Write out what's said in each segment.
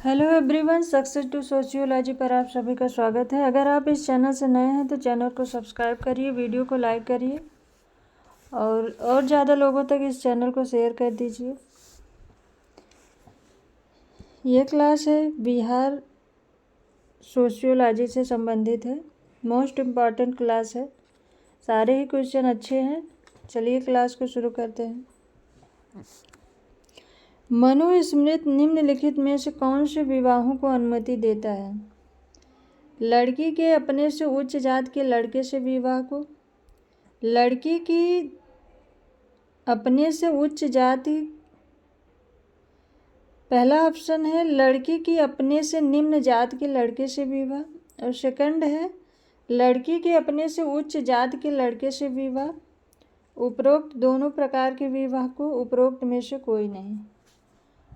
Hello everyone, success to sociology पर आप सभी का स्वागत है। अगर आप इस चैनल से नए हैं तो चैनल को सब्सक्राइब करिए, वीडियो को लाइक करिए और ज़्यादा लोगों तक इस चैनल को शेयर कर दीजिए। ये क्लास है बिहार सोशियोलॉजी से संबंधित है, मोस्ट इम्पॉर्टेंट क्लास है। सारे ही क्वेश्चन अच्छे हैं। चलिए क्लास को शुरू करते हैं। मनुस्मृति निम्नलिखित में से कौन से विवाहों को अनुमति देता है? लड़की के अपने से उच्च जाति के लड़के से विवाह को, लड़की की अपने से उच्च जाति, पहला ऑप्शन है लड़की की अपने से निम्न जाति के लड़के से विवाह, और सेकंड है लड़की के अपने से उच्च जाति के लड़के से विवाह। उपरोक्त दोनों प्रकार के विवाह को उपरोक्त में से कोई नहीं।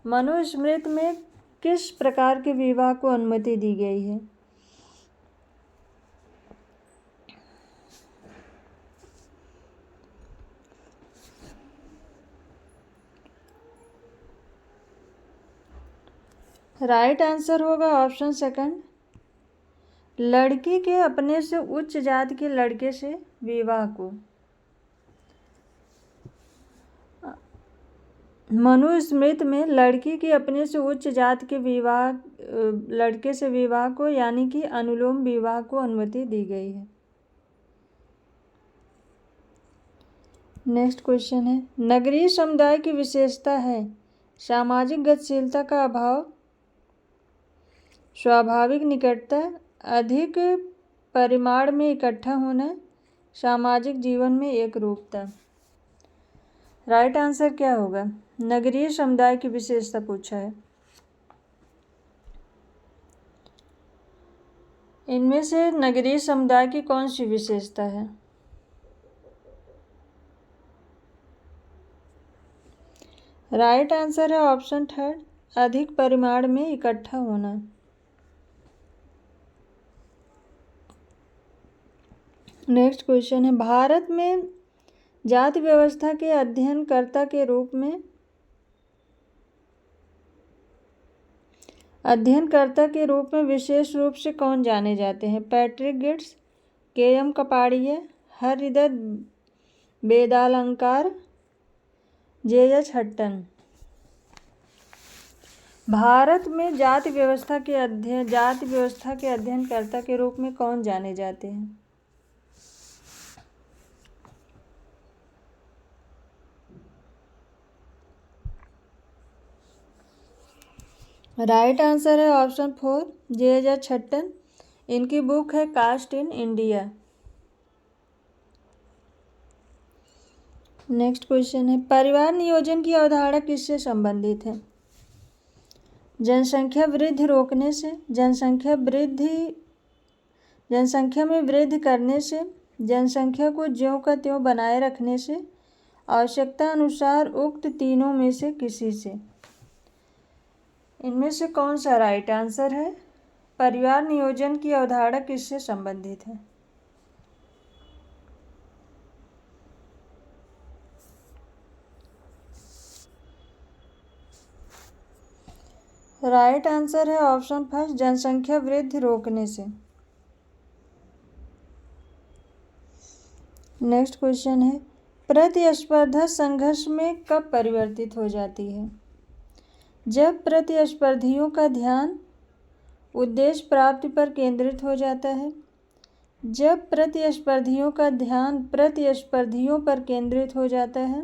मनुस्मृति में किस प्रकार के विवाह को अनुमति दी गई है? राइट आंसर होगा ऑप्शन सेकंड, लड़की के अपने से उच्च जाति के लड़के से विवाह को। मनुस्मृति में लड़की के अपने से उच्च जाति के लड़के से विवाह को यानी कि अनुलोम विवाह को अनुमति दी गई है। नेक्स्ट क्वेश्चन है, नगरीय समुदाय की विशेषता है सामाजिक गतिशीलता का अभाव, स्वाभाविक निकटता, अधिक परिमाण में इकट्ठा होना, सामाजिक जीवन में एक रूपता। राइट आंसर क्या होगा? नगरीय समुदाय की विशेषता पूछा है। इनमें से नगरीय समुदाय की कौन सी विशेषता है? राइट आंसर है ऑप्शन थर्ड, अधिक परिमाण में इकट्ठा होना। नेक्स्ट क्वेश्चन है, भारत में जाति व्यवस्था के अध्ययनकर्ता के रूप में विशेष रूप से कौन जाने जाते हैं? Patrick Geddes, K M. Kapadia, Haridatt Vedalankar, J H. Hutton. Bharat में जाति व्यवस्था के अध्ययनकर्ता के रूप में कौन जाने जाते हैं? राइट आंसर है ऑप्शन फोर, जे.एच. हट्टन। इनकी बुक है caste in India. Next question है, परिवार नियोजन की अवधारणा किससे संबंधित है? जनसंख्या वृद्धि रोकने से, जनसंख्या में वृद्धि करने से, जनसंख्या को ज्यों का त्यों बनाए रखने से, आवश्यकता अनुसार उक्त तीनों में से किसी से। इनमें से कौन सा राइट आंसर है? परिवार नियोजन की अवधारणा किससे संबंधित है? राइट आंसर है ऑप्शन फर्स्ट, जनसंख्या वृद्धि रोकने से। नेक्स्ट क्वेश्चन है, प्रतिस्पर्धा संघर्ष में कब परिवर्तित हो जाती है? जब प्रतिस्पर्धियों का ध्यान उद्देश्य प्राप्ति पर केंद्रित हो जाता है, जब प्रतिस्पर्धियों का ध्यान प्रतिस्पर्धियों पर केंद्रित हो जाता है,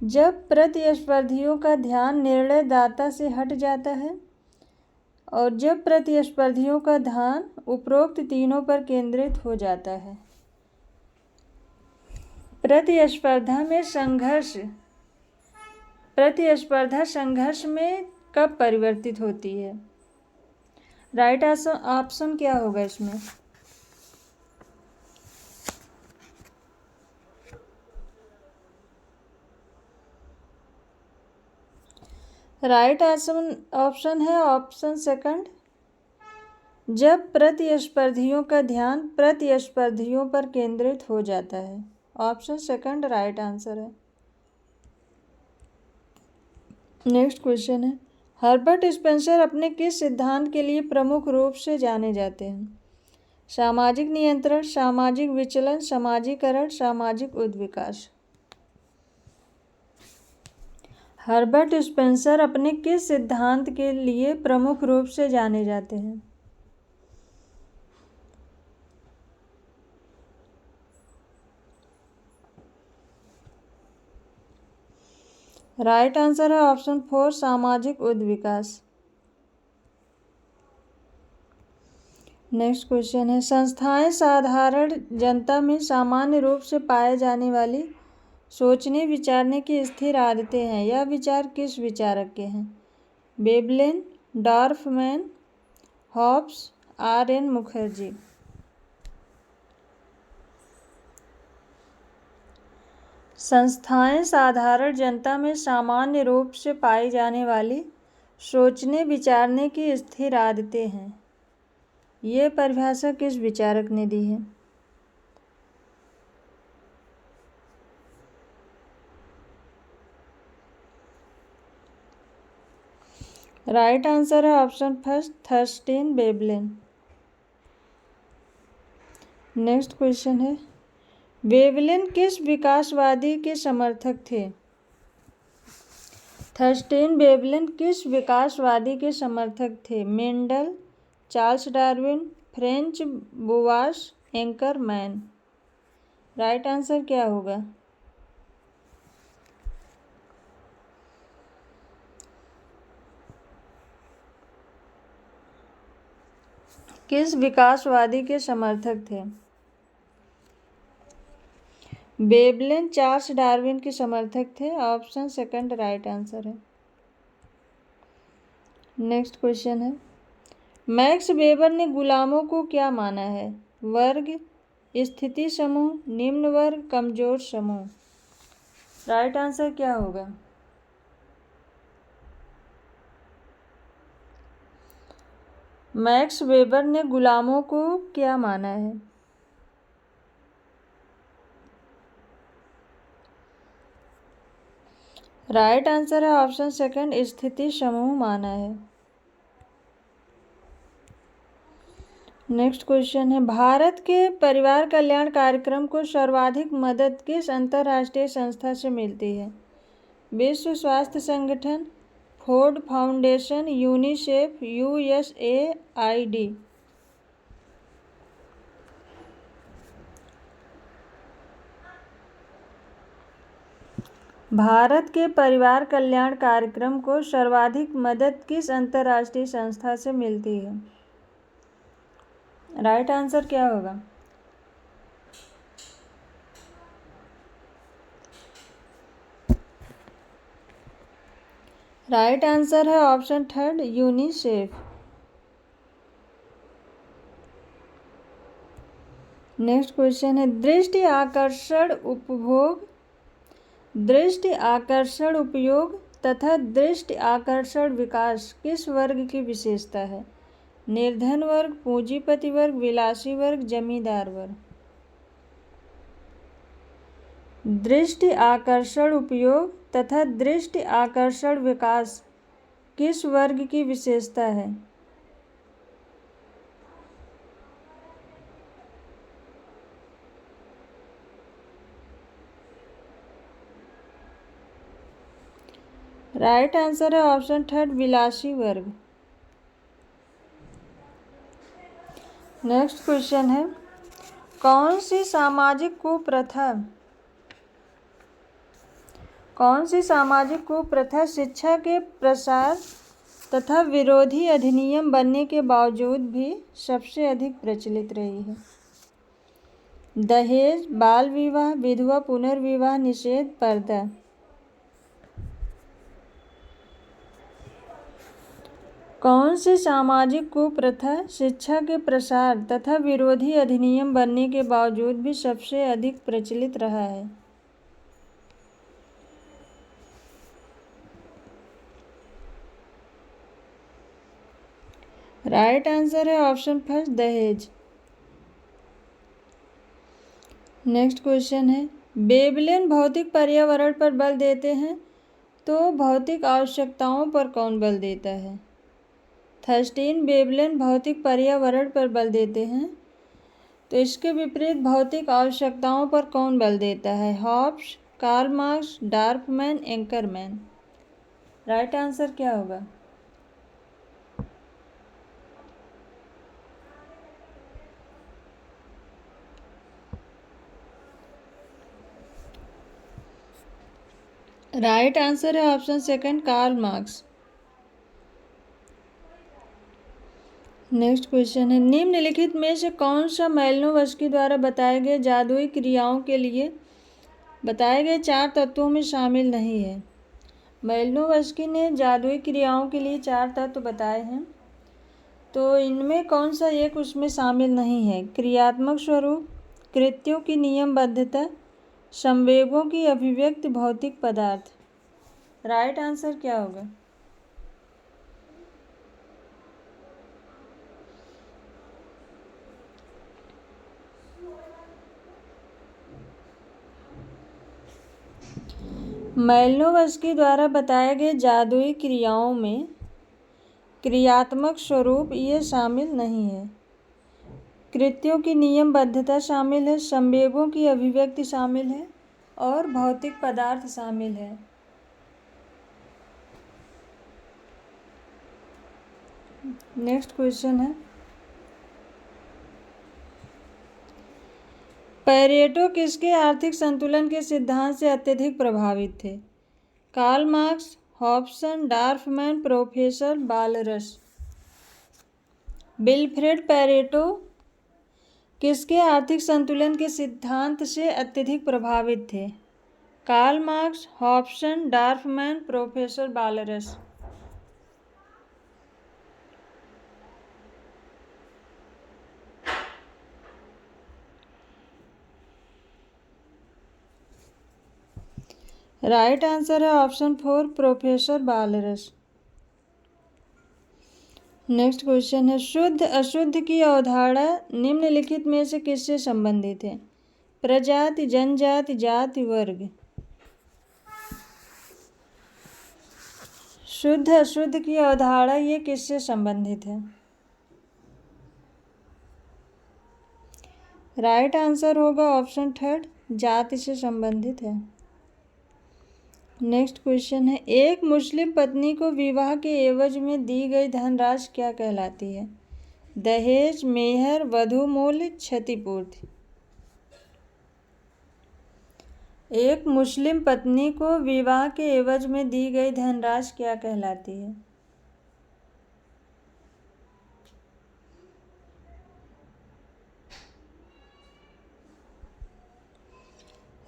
जब प्रतिस्पर्धियों का ध्यान निर्णयदाता से हट जाता है, और जब प्रतिस्पर्धियों का ध्यान उपरोक्त तीनों पर केंद्रित हो जाता है। प्रतिस्पर्धा संघर्ष में कब परिवर्तित होती है? राइट ऑप्शन क्या होगा इसमें? राइट ऑप्शन है ऑप्शन सेकंड, जब प्रतिस्पर्धियों का ध्यान प्रतिस्पर्धियों पर केंद्रित हो जाता है। ऑप्शन सेकंड राइट आंसर है। नेक्स्ट क्वेश्चन है, हर्बर्ट स्पेंसर अपने किस सिद्धांत के लिए प्रमुख रूप से जाने जाते हैं? सामाजिक नियंत्रण, सामाजिक विचलन, समाजीकरण, सामाजिक उद्विकास। हर्बर्ट स्पेंसर अपने किस सिद्धांत के लिए प्रमुख रूप से जाने जाते हैं? राइट आंसर है ऑप्शन 4, सामाजिक उद्विकास। नेक्स्ट क्वेश्चन है, संस्थाएं साधारण जनता में सामान्य रूप से पाए जाने वाली सोचने विचारने की स्थिर आदतें हैं। यह विचार किस विचारक के हैं? Veblen, Dorfman, Hobbes, R N. Mukherjee. संस्थाएं साधारण जनता में सामान्य रूप से पाई जाने वाली सोचने विचारने की स्थिर आदतें हैं। ये परिभाषा किस विचारक ने दी है? राइट आंसर है option first, Thorstein Veblen. Next question है, वेबलेन किस विकासवादी के समर्थक थे? थर्स्टीन वेबलेन किस विकासवादी के समर्थक थे? Mendel, Charles Darwin, Franz Boas, Ankermann. Right answer क्या होगा? किस विकासवादी के समर्थक थे? वेबलेन चार्ल्स डार्विन के समर्थक थे। ऑप्शन सेकंड राइट आंसर है। नेक्स्ट क्वेश्चन है, मैक्स वेबर ने गुलामों को क्या माना है? वर्ग, स्थिति समूह, निम्न वर्ग, कमजोर समूह। राइट आंसर क्या होगा? मैक्स वेबर ने गुलामों को क्या माना है? राइट आंसर है ऑप्शन सेकंड, स्थिति समूह माना है। नेक्स्ट क्वेश्चन है, भारत के परिवार कल्याण कार्यक्रम को सर्वाधिक मदद किस अंतर्राष्ट्रीय संस्था से मिलती है? विश्व स्वास्थ्य संगठन, Ford foundation, UNICEF, USAID। Bharat के परिवार कल्याण कार्यक्रम को सर्वाधिक मदद किस अंतर्राष्ट्रीय संस्था से मिलती है? राइट आंसर क्या होगा? राइट आंसर है option third, UNICEF. Next question है, दृष्टि आकर्षण उपभोग, दृष्टि आकर्षण उपयोग तथा दृष्टि आकर्षण विकास किस वर्ग की विशेषता है? निर्धन वर्ग, पूंजीपति वर्ग, विलासी वर्ग, जमींदार वर्ग। दृष्टि आकर्षण उपयोग तथा दृष्टि आकर्षण विकास किस वर्ग की विशेषता है? राइट आंसर है ऑप्शन थर्ड, विलासी वर्ग। नेक्स्ट क्वेश्चन है, कौन सी सामाजिक कुप्रथा शिक्षा के प्रसार तथा विरोधी अधिनियम बनने के बावजूद भी सबसे अधिक प्रचलित रही है? दहेज, बाल विवाह, विधवा पुनर्विवाह निषेध, पर्दा। कौन सी सामाजिक कुप्रथा शिक्षा के प्रसार तथा विरोधी अधिनियम बनने के बावजूद भी सबसे अधिक प्रचलित रहा है? राइट आंसर है ऑप्शन फर्स्ट, दहेज। नेक्स्ट क्वेश्चन है, वेबलेन भौतिक पर्यावरण पर बल देते हैं तो भौतिक आवश्यकताओं पर कौन बल देता है? थर्स्टीन वेवलेन भौतिक पर्यावरण पर बल देते हैं। तो इसके विपरीत भौतिक आवश्यकताओं पर कौन बल देता है? Hobbes, Karl Marx, Dorfman, Ankermann. Right answer क्या होगा? राइट आंसर है option second, Karl Marx. Next question है, निम्नलिखित में से कौन सा मैलिनोवस्की द्वारा बताए गए जादुई क्रियाओं के लिए बताए गए 4 तत्वों में शामिल नहीं है? मैलिनोवस्की ने जादुई क्रियाओं के लिए 4 तत्व बताए हैं, तो इनमें कौन सा एक उसमें शामिल नहीं है? क्रियात्मक स्वरूप, कृत्यों की नियमबद्धता, संवेगों की अभिव्यक्ति, भौतिक पदार्थ। राइट आंसर क्या होगा? मैलिनोवस्की द्वारा बताए गए जादुई क्रियाओं में क्रियात्मक स्वरूप ये शामिल नहीं है, कृत्यों की नियमबद्धता शामिल है, संवेगों की अभिव्यक्ति शामिल है और भौतिक पदार्थ शामिल है। नेक्स्ट क्वेश्चन है, पैरेटो किसके आर्थिक संतुलन के सिद्धांत से अत्यधिक प्रभावित थे? Karl Marx, Hobson, Dorfman, professor Walras. Vilfredo Pareto किसके आर्थिक संतुलन के सिद्धांत से अत्यधिक प्रभावित थे? Karl Marx, Hobson, Dorfman, professor Walras. Right answer है option 4, professor Walras. Next question है, शुद्ध अशुद्ध की अवधारणा निम्नलिखित में से किससे संबंधित है? प्रजाति, जनजाति, जाति, वर्ग। शुद्ध अशुद्ध की अवधारणा ये किससे संबंधित है? राइट आंसर होगा ऑप्शन 3, जाति से संबंधित है। नेक्स्ट क्वेश्चन है, एक मुस्लिम पत्नी को विवाह के एवज में दी गई धनराशि क्या कहलाती है? दहेज, मेहर, वधू मूल्य, क्षतिपूर्ति। एक मुस्लिम पत्नी को विवाह के एवज में दी गई धनराशि क्या कहलाती है?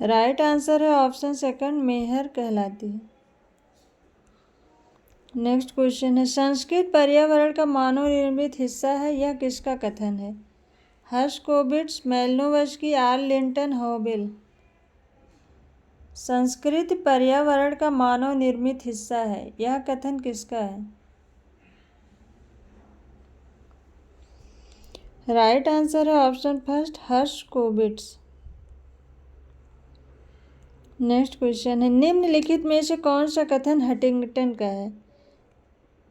राइट आंसर है ऑप्शन सेकंड, मेहर कहलाती है। नेक्स्ट क्वेश्चन है, संस्कृत पर्यावरण का मानव निर्मित हिस्सा है, यह किसका कथन है? हर्शकोविट्स, मैलिनोवस्की, आर्लिंटन, हॉबेल। संस्कृत पर्यावरण का मानव निर्मित हिस्सा है, यह कथन किसका है? राइट आंसर है ऑप्शन फर्स्ट, हर्शकोविट्स। नेक्स्ट क्वेश्चन है, निम्नलिखित में से कौन सा कथन हंटिंगटन का है?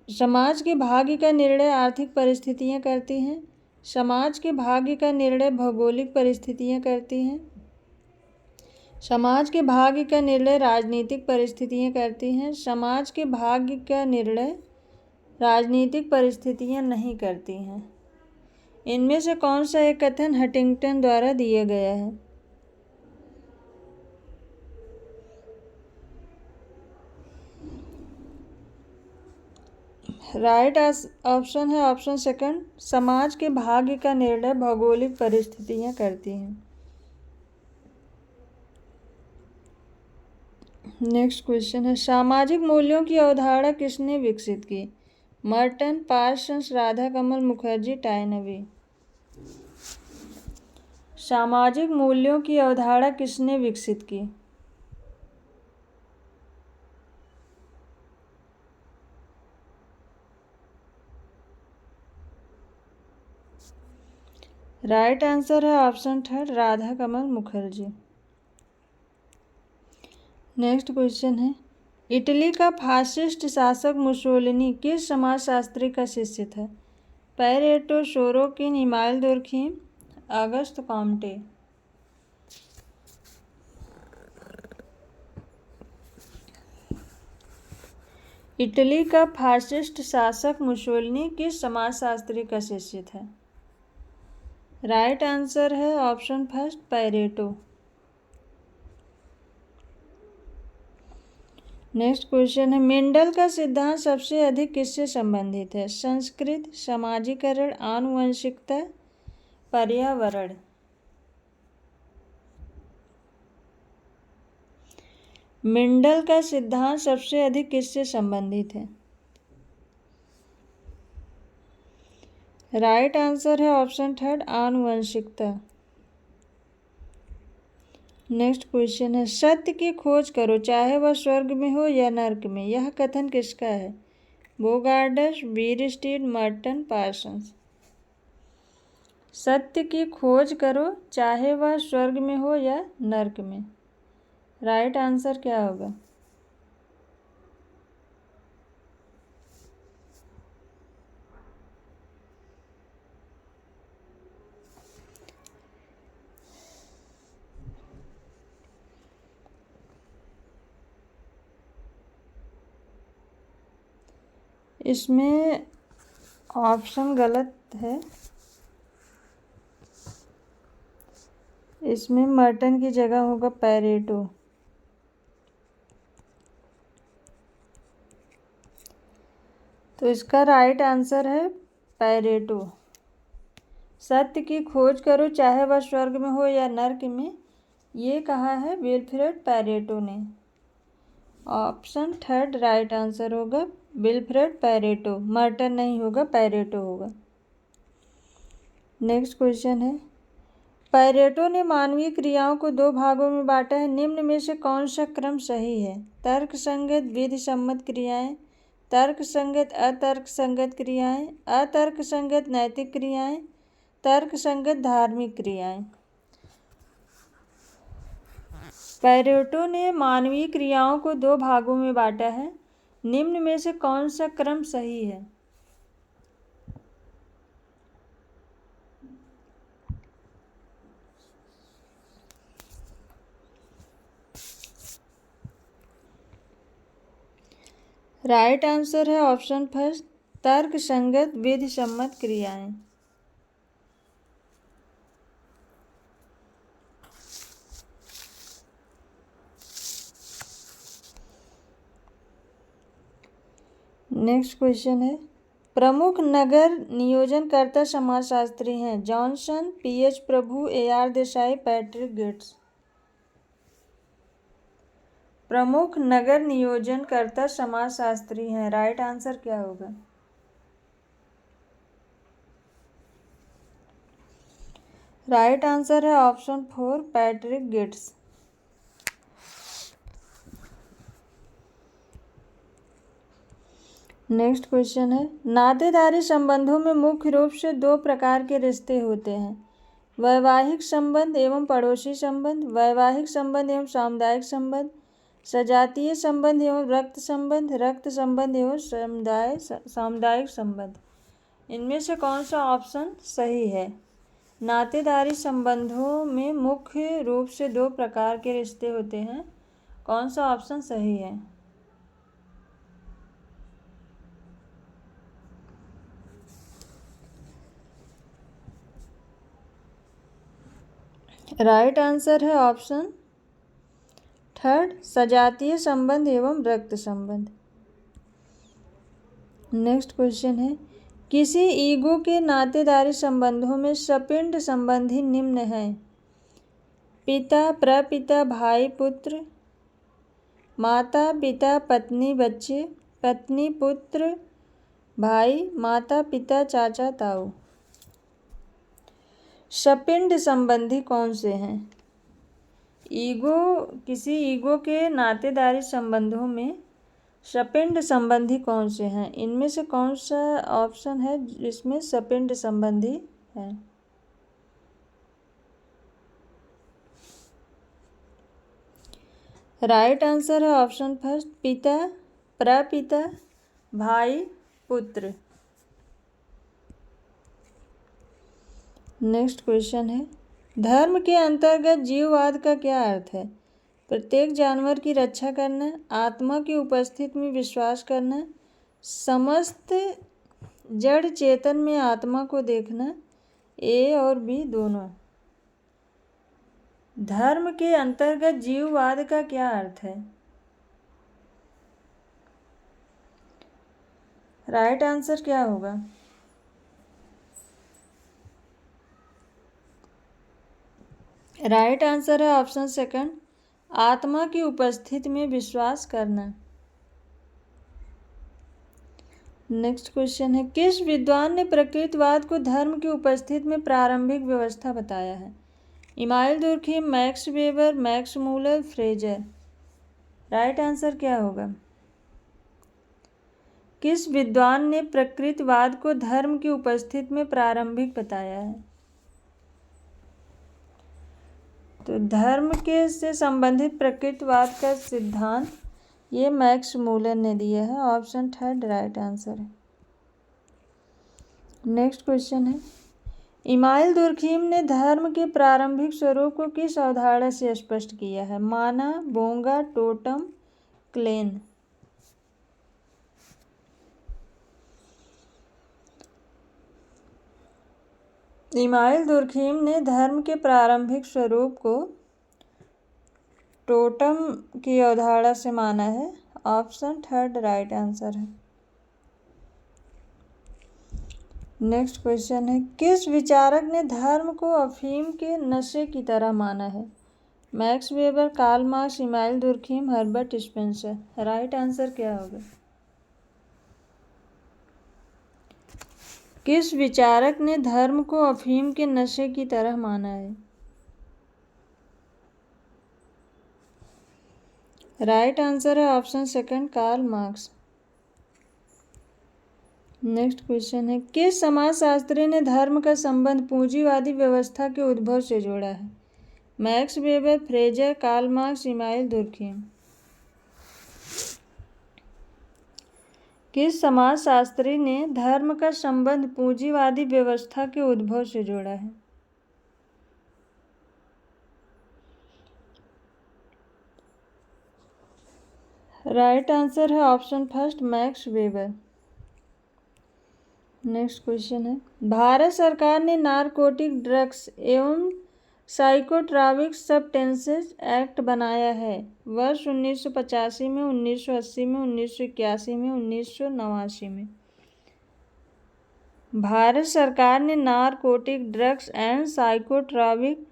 समाज के भाग्य का निर्णय आर्थिक परिस्थितियां करती हैं, समाज के भाग्य का निर्णय भौगोलिक परिस्थितियां करती हैं, समाज के भाग्य का निर्णय राजनीतिक परिस्थितियां करती हैं, समाज के भाग्य का निर्णय राजनीतिक परिस्थितियां नहीं करती हैं। इनमें से कौन सा एक कथन हंटिंगटन द्वारा दिया गया है? राइट ऑप्शन है ऑप्शन सेकंड, समाज के भाग्य का निर्णय भौगोलिक परिस्थितियां करती हैं। नेक्स्ट क्वेश्चन है, सामाजिक मूल्यों की अवधारणा किसने विकसित की? Merton, Parsons, Radhakamal Mukherjee, Toynbee. सामाजिक मूल्यों की अवधारणा किसने विकसित की? राइट आंसर है option 3, Radhakamal Mukherjee. Next question है, इटली का फासिस्ट शासक मुसोलिनी किस समाजशास्त्री का शिष्य था? Pareto, Sorokin, Emile Durkheim, Auguste Comte. Italy का फासिस्ट शासक मुसोलिनी किस समाजशास्त्री का शिष्य था? राइट आंसर है option first, Pareto. Next question है, मेंडल का सिद्धांत सबसे अधिक किससे संबंधित है? संस्कृत, समाजीकरण, आनुवंशिकता, पर्यावरण। मेंडल का सिद्धांत सबसे अधिक किससे संबंधित है? राइट आंसर है ऑप्शन थर्ड, आनुवंशिकता। नेक्स्ट क्वेश्चन है, सत्य की खोज करो चाहे वह स्वर्ग में हो या नर्क में, यह कथन किसका है? Bogardus, Bierstedt, Merton, Parsons. सत्य की खोज करो चाहे वह स्वर्ग में हो या नर्क में। राइट आंसर क्या होगा? इसमें ऑप्शन गलत है। इसमें मर्टन की जगह होगा पैरेटो। तो इसका राइट आंसर है पैरेटो। सत्य की खोज करो चाहे वह स्वर्ग में हो या नर्क में, ये कहा है विल्फ्रेड पैरेटो ने। ऑप्शन थर्ड राइट आंसर होगा, विल्फ्रेड पैरेटो। मर्टन नहीं होगा, पैरेटो होगा। नेक्स्ट क्वेश्चन है, पैरेटो ने मानवीय क्रियाओं को दो भागों में बांटा है, निम्न में से कौन सा क्रम सही है? तर्कसंगत विधि सम्मत क्रियाएं, तर्कसंगत अतर्कसंगत क्रियाएं, अतर्कसंगत नैतिक क्रियाएं, तर्कसंगत धार्मिक क्रियाएं। पैरेटो ने मानवीय क्रियाओं को दो भागों में बांटा है, निम्न में से कौन सा क्रम सही है? राइट आंसर है ऑप्शन फर्स्ट, तर्कसंगत विधि सम्मत क्रियाएं। नेक्स्ट क्वेश्चन है, प्रमुख नगर नियोजनकर्ता समाजशास्त्री हैं? Johnson, P H Prabhu, A R Desai, Patrick Gates. प्रमुख नगर नियोजनकर्ता समाजशास्त्री हैं, राइट आंसर क्या होगा? राइट आंसर है option four, Patrick Gates. Next question है, नातेदारी संबंधों में मुख्य रूप से दो प्रकार के रिश्ते होते हैं, वैवाहिक संबंध एवं पड़ोसी संबंध, वैवाहिक संबंध एवं सामुदायिक संबंध, सजातीय संबंध एवं रक्त संबंध, रक्त संबंध एवं सामुदायिक संबंध। इनमें से कौन सा ऑप्शन सही है? नातेदारी संबंधों में मुख्य रूप से दो प्रकार के रिश्ते होते हैं, कौन सा ऑप्शन सही है? राइट आंसर है ऑप्शन थर्ड, सजातीय संबंध एवं रक्त संबंध। नेक्स्ट क्वेश्चन है, किसी ईगो के नातेदारी संबंधों में सपिंड संबंधी निम्न हैं? पिता, प्रपिता, भाई, पुत्र, माता, पिता, पत्नी, बच्चे, पत्नी, पुत्र, भाई, माता, पिता, चाचा, ताऊ। सपिंड संबंधी कौन से हैं? किसी ईगो के नातेदारी संबंधों में सपिंड संबंधी कौन से हैं? इनमें से कौन सा ऑप्शन है जिसमें सपिंड संबंधी है? राइट आंसर है ऑप्शन फर्स्ट, पिता, प्रपिता, भाई, पुत्र। नेक्स्ट क्वेश्चन है, धर्म के अंतर्गत जीववाद का क्या अर्थ है? प्रत्येक जानवर की रक्षा करना, आत्मा की उपस्थिति में विश्वास करना, समस्त जड़ चेतन में आत्मा को देखना, ए और बी दोनों। धर्म के अंतर्गत जीववाद का क्या अर्थ है? राइट आंसर क्या होगा? राइट आंसर है ऑप्शन सेकंड, आत्मा की उपस्थिति में विश्वास करना। नेक्स्ट क्वेश्चन है, किस विद्वान ने प्रकृतिवाद को धर्म की उपस्थिति में प्रारंभिक व्यवस्था बताया है? Email Durkheim, max weber, Max Muller, Fraser. Right answer क्या होगा? किस विद्वान ने प्रकृतिवाद को धर्म की उपस्थिति में प्रारंभिक बताया है? तो धर्म के से संबंधित प्रकृतिवाद का सिद्धांत ये मैक्स मूलर ने दिया है, ऑप्शन थर्ड राइट आंसर है। नेक्स्ट क्वेश्चन है, इमाइल दुर्खिम ने धर्म के प्रारंभिक स्वरूप को किस अवधारणा से स्पष्ट किया है? माना, बोंगा, टोटम, क्लेन। इमाइल दुर्खिम ने धर्म के प्रारंभिक स्वरूप को टोटम की अवधारणा से माना है, ऑप्शन थर्ड राइट आंसर है। नेक्स्ट क्वेश्चन है, किस विचारक ने धर्म को अफीम के नशे की तरह माना है? Max Weber, Karl Marx, Emile Durkheim, Herbert Spencer. Right answer क्या होगा? किस विचारक ने धर्म को अफीम के नशे की तरह माना है? राइट आंसर है option second, Karl Marx. Next question है, किस समाजशास्त्री ने धर्म का संबंध पूंजीवादी व्यवस्था के उद्भव से जोड़ा है? Max Weber, Frazer, Karl Marx, Emile Durkheim. किस समाजशास्त्री ने धर्म का संबंध पूंजीवादी व्यवस्था के उद्भव से जोड़ा है? राइट आंसर है option first, max weber. Next question है, भारत सरकार ने नारकोटिक ड्रग्स एवं साइकोट्रॉपिक सब्सटेंसेस एक्ट बनाया है, वर्ष 1985 में, 1980 में, 1981 में, 1989 में। भारत सरकार ने narcotic drugs and psychotropic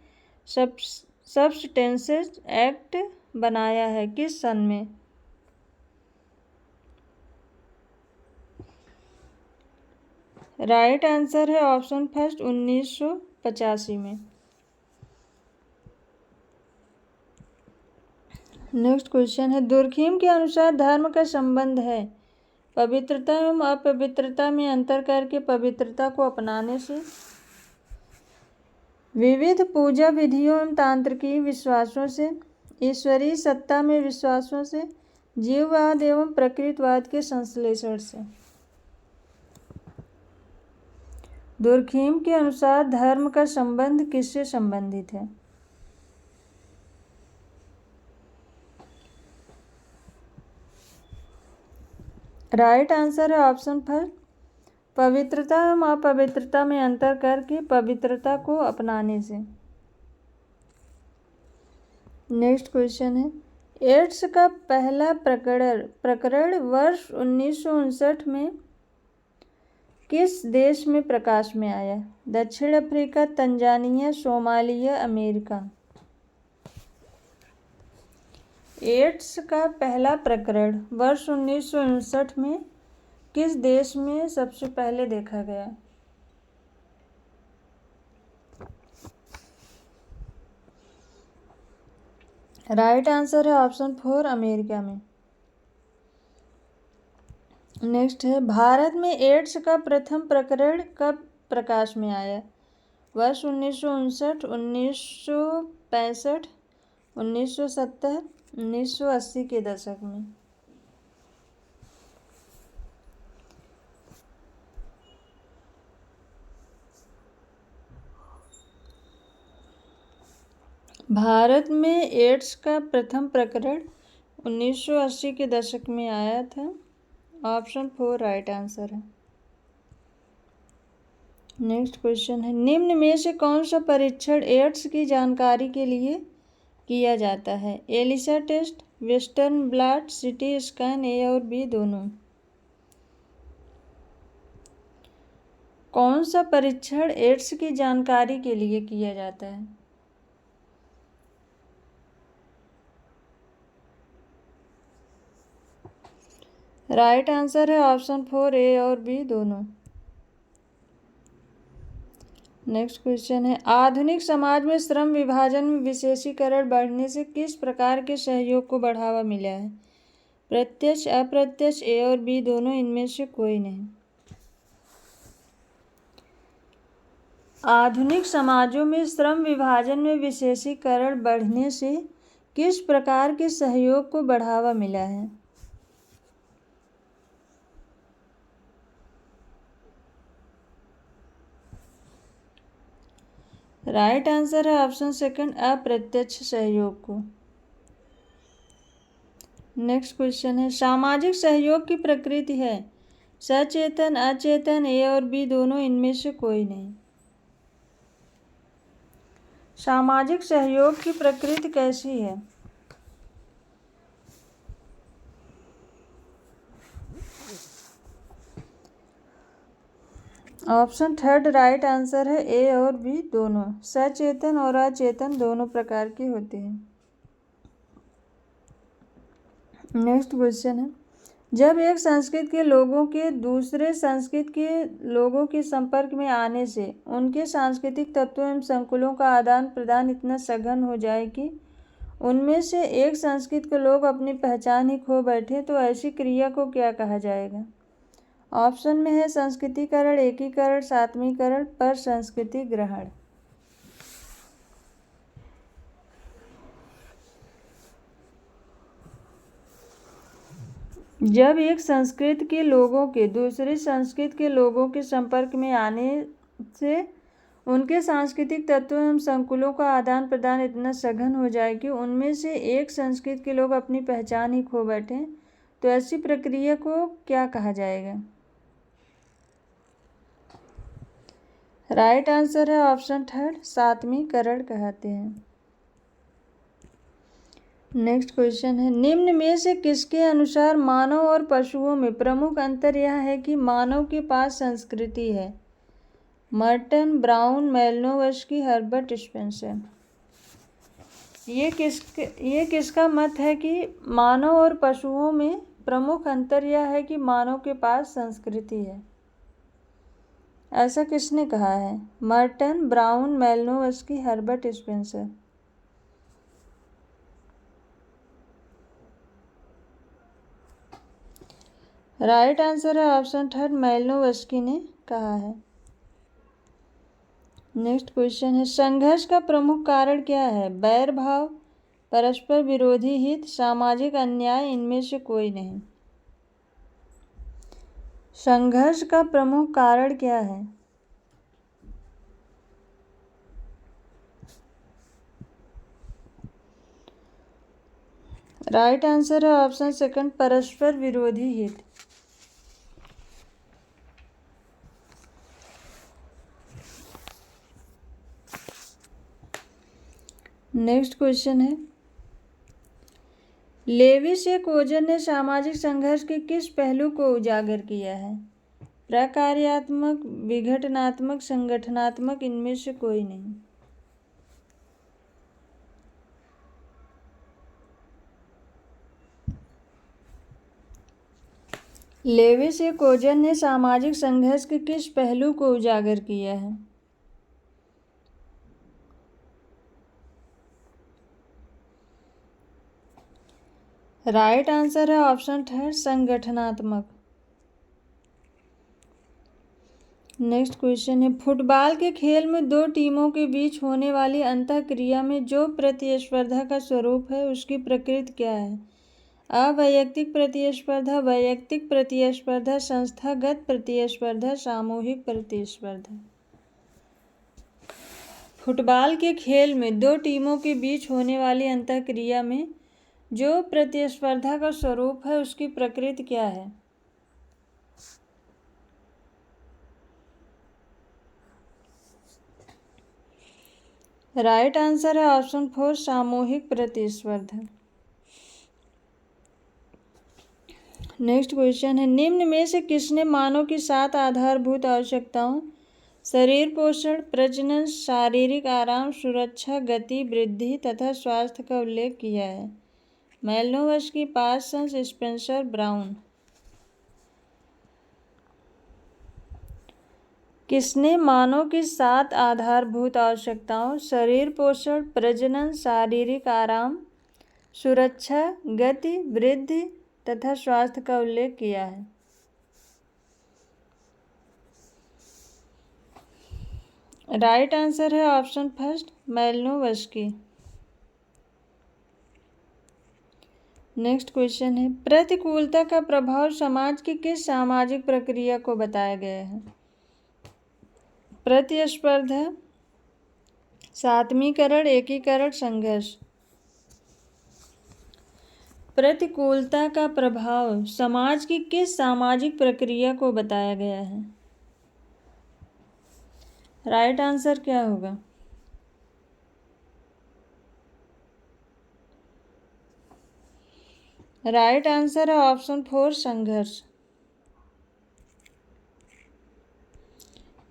substances act बनाया है, किस सन में? राइट आंसर है ऑप्शन फर्स्ट, 1985 में। नेक्स्ट क्वेश्चन है, दुर्खिम के अनुसार धर्म का संबंध है पवित्रता एवं अपवित्रता में अंतर करके पवित्रता को अपनाने से, विविध पूजा विधियों एवं तांत्रिकी विश्वासों से, ईश्वरीय सत्ता में विश्वासों से, जीववाद एवं प्रकृतिवाद के संश्लेषण से। दुर्खिम के अनुसार धर्म का संबंध किससे संबंधित है? राइट आंसर है ऑप्शन फर्स्ट, पवित्रता एवं अपवित्रता में अंतर करके पवित्रता को अपनाने से। नेक्स्ट क्वेश्चन है, एड्स का पहला प्रकरण वर्ष 1959 में किस देश में प्रकाश में आया? दक्षिण Africa, Tanzania, Somalia, America. AIDS का पहला प्रकरण वर्ष 1959 में किस देश में सबसे पहले देखा गया? राइट आंसर है ऑप्शन फोर, अमेरिका में। नेक्स्ट है, भारत में एड्स का प्रथम प्रकरण कब प्रकाश में आया? वर्ष 1959, 1965, 1970, 1980 के दशक में। भारत में एड्स का प्रथम प्रकरण 1980 के दशक में आया था। ऑप्शन 4 राइट आंसर है। नेक्स्ट क्वेश्चन है, निम्न में से कौन सा परीक्षण एड्स की जानकारी के लिए किया जाता है? ELISA test, western blot, CT scan, A और बी दोनों। कौन सा परीक्षण एड्स की जानकारी के लिए किया जाता है? राइट आंसर है ऑप्शन 4 ए और बी दोनों। नेक्स्ट क्वेश्चन है, आधुनिक समाज में श्रम विभाजन में विशेषीकरण बढ़ने से किस प्रकार के सहयोग को बढ़ावा मिला है? प्रत्यक्ष, अप्रत्यक्ष, ए और बी दोनों, इनमें से कोई नहीं। आधुनिक समाजों में श्रम विभाजन में विशेषीकरण बढ़ने से किस प्रकार के सहयोग को बढ़ावा मिला है? राइट आंसर है ऑप्शन सेकंड, अप्रत्यक्ष सहयोग को। नेक्स्ट क्वेश्चन है, सामाजिक सहयोग की प्रकृति है सचेतन, अचेतन, ए और बी दोनों, इनमें से कोई नहीं। सामाजिक सहयोग की प्रकृति कैसी है? ऑप्शन थर्ड राइट आंसर है, ए और बी दोनों। सचेतन और अचेतन दोनों प्रकार की होती हैं। नेक्स्ट क्वेश्चन है, जब एक संस्कृति के लोगों के दूसरे संस्कृति के लोगों के संपर्क में आने से उनके सांस्कृतिक तत्वों एवं संकुलों का आदान प्रदान इतना सघन हो जाए कि उनमें से एक संस्कृति के लोग अपनी पहचान ही खो बैठे, तो ऐसी क्रिया को क्या कहा जाएगा? ऑप्शन में है संस्कृतिकरण, एकीकरण, सात्मीकरण, पर संस्कृति ग्रहण। जब एक संस्कृति के लोगों के दूसरी संस्कृति के लोगों के संपर्क में आने से उनके सांस्कृतिक तत्वों एवं संकुलों का आदान प्रदान इतना सघन हो जाए कि उनमें से एक संस्कृति के लोग अपनी पहचान ही खो बैठे, तो ऐसी प्रक्रिया को क्या कहा जाएगा? राइट आंसर है ऑप्शन थर्ड, सात्मीकरण कहते हैं। नेक्स्ट क्वेश्चन है, निम्न में से किसके अनुसार मानव और पशुओं में प्रमुख अंतर यह है कि मानव के पास संस्कृति है? Merton, Brown, Malinowski, Herbert Spencer. ये किसका मत है कि मानव और पशुओं में प्रमुख अंतर यह है कि मानव के पास संस्कृति है? ऐसा किसने कहा है? Merton, Brown, Malinowski, Herbert Spencer. Right answer है ऑप्शन थर्ड, मैलिनोवस्की ने कहा है। नेक्स्ट क्वेश्चन है, संघर्ष का प्रमुख कारण क्या है? बैर भाव, परस्पर विरोधी हित, सामाजिक अन्याय, इनमें से कोई नहीं। संघर्ष का प्रमुख कारण क्या है? राइट आंसर है ऑप्शन सेकंड, परस्पर विरोधी हित। नेक्स्ट क्वेश्चन है, लेविस ए कोजन ने सामाजिक संघर्ष के किस पहलू को उजागर किया है? प्रकार्यात्मक, विघटनात्मक, संगठनात्मक, इनमें से कोई नहीं। लेविस ए कोजन ने सामाजिक संघर्ष के किस पहलू को उजागर किया है? राइट आंसर है ऑप्शन थर्ड, संगठनात्मक। नेक्स्ट क्वेश्चन है, फुटबॉल के खेल में दो टीमों के बीच होने वाली अंतःक्रिया में जो प्रतिस्पर्धा का स्वरूप है उसकी प्रकृति क्या है? अवैयक्तिक प्रतिस्पर्धा, वैयक्तिक प्रतिस्पर्धा, संस्थागत प्रतिस्पर्धा, सामूहिक प्रतिस्पर्धा। फुटबॉल के खेल में दो टीमों के बीच होने वाली अंतःक्रिया में जो प्रतिस्पर्धा का स्वरूप है उसकी प्रकृति क्या है? राइट आंसर है ऑप्शन 4, सामूहिक प्रतिस्पर्धा। नेक्स्ट क्वेश्चन है, निम्न में से किसने मानव की 7 आधारभूत आवश्यकताओं शरीर पोषण, प्रजनन, शारीरिक आराम, सुरक्षा, गति, वृद्धि तथा स्वास्थ्य का उल्लेख किया है? मैलोवस्की, पार्सन्स, स्पेंसर, ब्राउन। किसने मानव की 7 आधारभूत आवश्यकताओं शरीर पोषण, प्रजनन, शारीरिक आराम, सुरक्षा, गति, वृद्धि तथा स्वास्थ्य का उल्लेख किया है? राइट आंसर है ऑप्शन फर्स्ट, मैलोवस्की। नेक्स्ट क्वेश्चन है, प्रतिकूलता का प्रभाव समाज की किस सामाजिक प्रक्रिया को बताया गया है? प्रतिस्पर्धा, सातमीकरण, एकीकरण, संघर्ष। प्रतिकूलता का प्रभाव समाज की किस सामाजिक प्रक्रिया को बताया गया है? राइट आंसर क्या होगा? राइट आंसर है ऑप्शन 4, संघर्ष।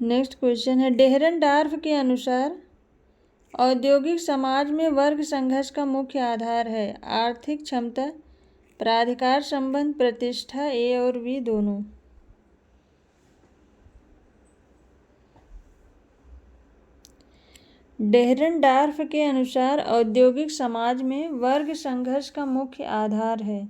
नेक्स्ट क्वेश्चन है, डेहरनडॉर्फ के अनुसार औद्योगिक समाज में वर्ग संघर्ष का मुख्य आधार है? आर्थिक क्षमता, प्राधिकार संबंध, प्रतिष्ठा, ए और बी दोनों। डेहरनडॉर्फ के अनुसार औद्योगिक समाज में वर्ग संघर्ष का मुख्य आधार है?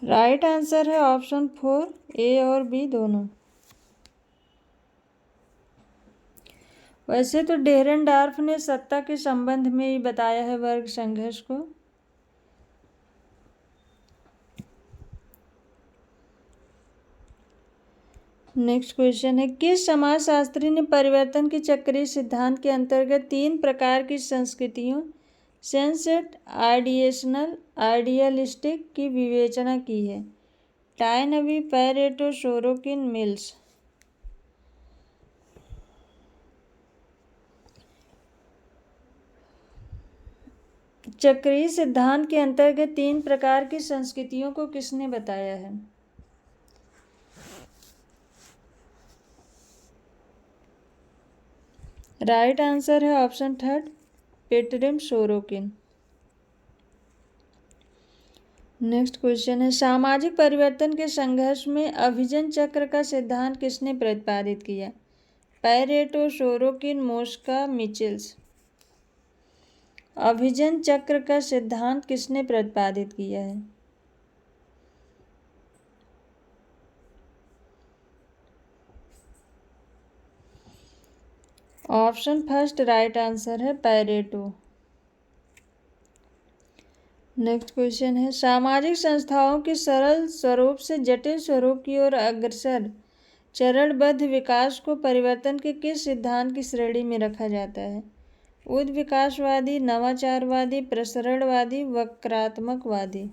राइट आंसर है ऑप्शन 4, ए और बी दोनों। वैसे तो डेहरनडॉर्फ ने सत्ता के संबंध में ही बताया है वर्ग संघर्ष को। नेक्स्ट क्वेश्चन है, किस समाजशास्त्री ने परिवर्तन के चक्रीय सिद्धांत के अंतर्गत 3 प्रकार की संस्कृतियों सेंसेट, आइडिएशनल, आइडियलिस्टिक की विवेचना की है? टायनबी, पैरेटो, सोरोकिन, मिल्स। चक्रीय सिद्धांत के अंतर्गत 3 प्रकार की संस्कृतियों को किसने बताया है? राइट आंसर है ऑप्शन 3, पेटरिम सोरोकिन। नेक्स्ट क्वेश्चन है, सामाजिक परिवर्तन के संघर्ष में अभिजन चक्र का सिद्धांत किसने प्रतिपादित किया? Pareto, Sorokin, Mosca, Michels. अभिजन चक्र का सिद्धांत किसने प्रतिपादित किया है? ऑप्शन फर्स्ट राइट आंसर है, पैरेटो। नेक्स्ट क्वेश्चन है, सामाजिक संस्थाओं की सरल स्वरूप से जटिल स्वरूप की ओर अग्रसर चरणबद्ध विकास को परिवर्तन के किस सिद्धांत की श्रेणी में रखा जाता है? उद्विकासवादी, नवाचारवादी, प्रसरणवादी, वक्रात्मकवादी।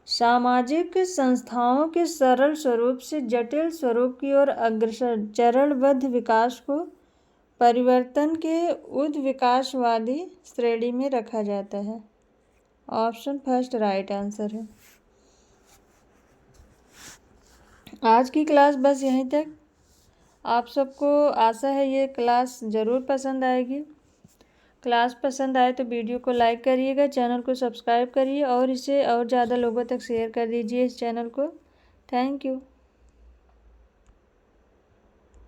सामाजिक संस्थाओं के सरल स्वरूप से जटिल स्वरूप की ओर अग्रसर चरणबद्ध विकास को परिवर्तन के उद्विकासवादी श्रेणी में रखा जाता है। ऑप्शन फर्स्ट राइट आंसर है। आज की क्लास बस यहीं तक। आप सबको आशा है ये क्लास ज़रूर पसंद आएगी। क्लास पसंद आए तो वीडियो को लाइक करिएगा, चैनल को सब्सक्राइब करिए और इसे और ज़्यादा लोगों तक शेयर कर दीजिए इस चैनल को। Thank you.